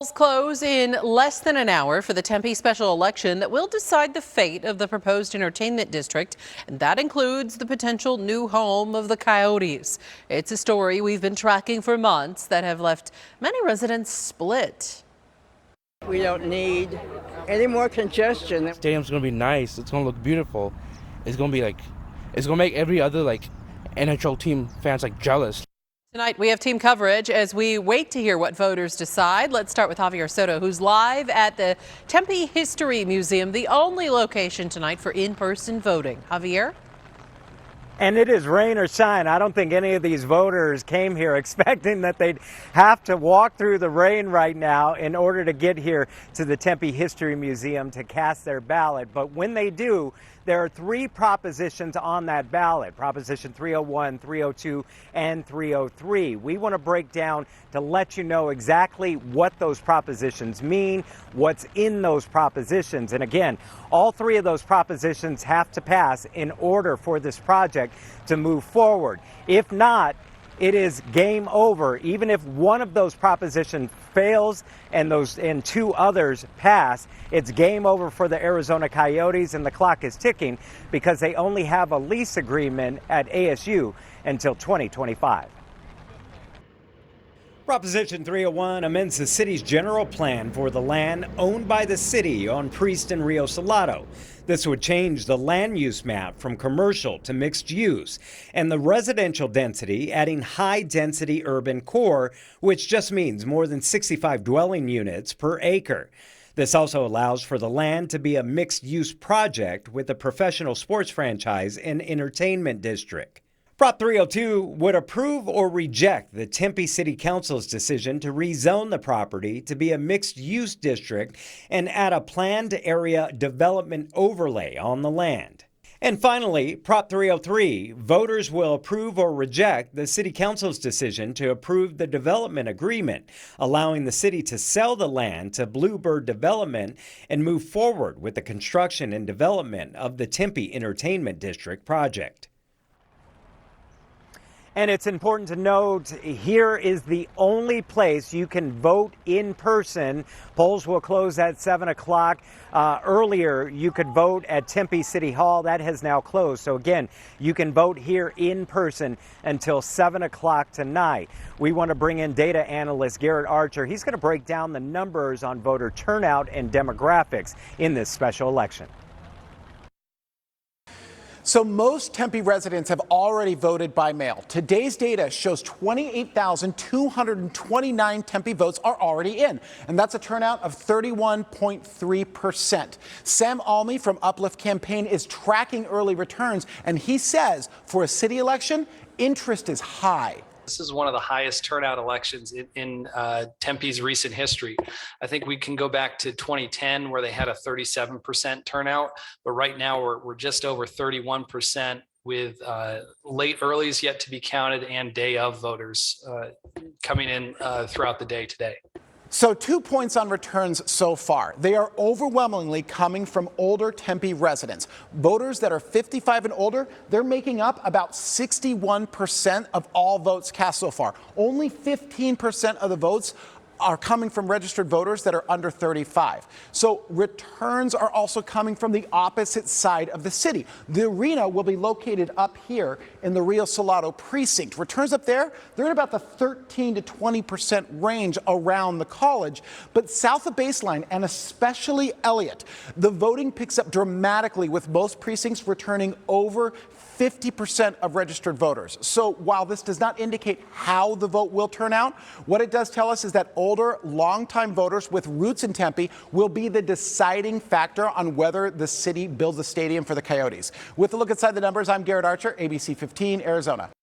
Polls close in less than an hour for the Tempe special election that will decide the fate of the proposed entertainment district, and that includes the potential new home of the Coyotes. It's a story we've been tracking for months that have left many residents split. We don't need any more congestion. Stadium's gonna be nice. It's gonna look beautiful. It's gonna be it's gonna make every other NHL team fans jealous. Tonight, we have team coverage as we wait to hear what voters decide. Let's start with Javier Soto, who's live at the Tempe History Museum, the only location tonight for in-person voting. Javier? And it is rain or shine. I don't think any of these voters came here expecting that they'd have to walk through the rain right now in order to get here to the Tempe History Museum to cast their ballot. But when they do, there are three propositions on that ballot: Proposition 301, 302, and 303. We want to break down to let you know exactly what those propositions mean, what's in those propositions. And again, all three of those propositions have to pass in order for this project to move forward. If not, it is game over. Even if one of those propositions fails and two others pass, it's game over for the Arizona Coyotes, and the clock is ticking because they only have a lease agreement at ASU until 2025. Proposition 301 amends the city's general plan for the land owned by the city on Priest and Rio Salado. This would change the land use map from commercial to mixed use, and the residential density adding high-density urban core, which just means more than 65 dwelling units per acre. This also allows for the land to be a mixed-use project with a professional sports franchise and entertainment district. Prop 302 would approve or reject the Tempe City Council's decision to rezone the property to be a mixed-use district and add a planned area development overlay on the land. And finally, Prop 303, voters will approve or reject the City Council's decision to approve the development agreement, allowing the city to sell the land to Bluebird Development and move forward with the construction and development of the Tempe Entertainment District project. And it's important to note, here is the only place you can vote in person. Polls will close at 7 o'clock. Earlier, you could vote at Tempe City Hall. That has now closed. So again, you can vote here in person until 7 o'clock tonight. We want to bring in data analyst Garrett Archer. He's going to break down the numbers on voter turnout and demographics in this special election. So most Tempe residents have already voted by mail. Today's data shows 28,229 Tempe votes are already in, and that's a turnout of 31.3%. Sam Almy from Uplift Campaign is tracking early returns, and he says for a city election, interest is high. This is one of the highest turnout elections in Tempe's recent history. I think we can go back to 2010 where they had a 37% turnout, but right now we're just over 31% with late earlies yet to be counted and day of voters coming in throughout the day today. So 2 points on returns so far. They are overwhelmingly coming from older Tempe residents. Voters that are 55 and older, they're making up about 61% of all votes cast so far. Only 15% of the votes are coming from registered voters that are under 35. So returns are also coming from the opposite side of the city. The arena will be located up here in the Rio Salado precinct. Returns up there, they're at about the 13 to 20% range around the college. But south of Baseline and especially Elliott, the voting picks up dramatically with most precincts returning over 50% of registered voters. So while this does not indicate how the vote will turn out, what it does tell us is that older, longtime voters with roots in Tempe will be the deciding factor on whether the city builds a stadium for the Coyotes. With a look inside the numbers, I'm Garrett Archer, ABC 15 Arizona.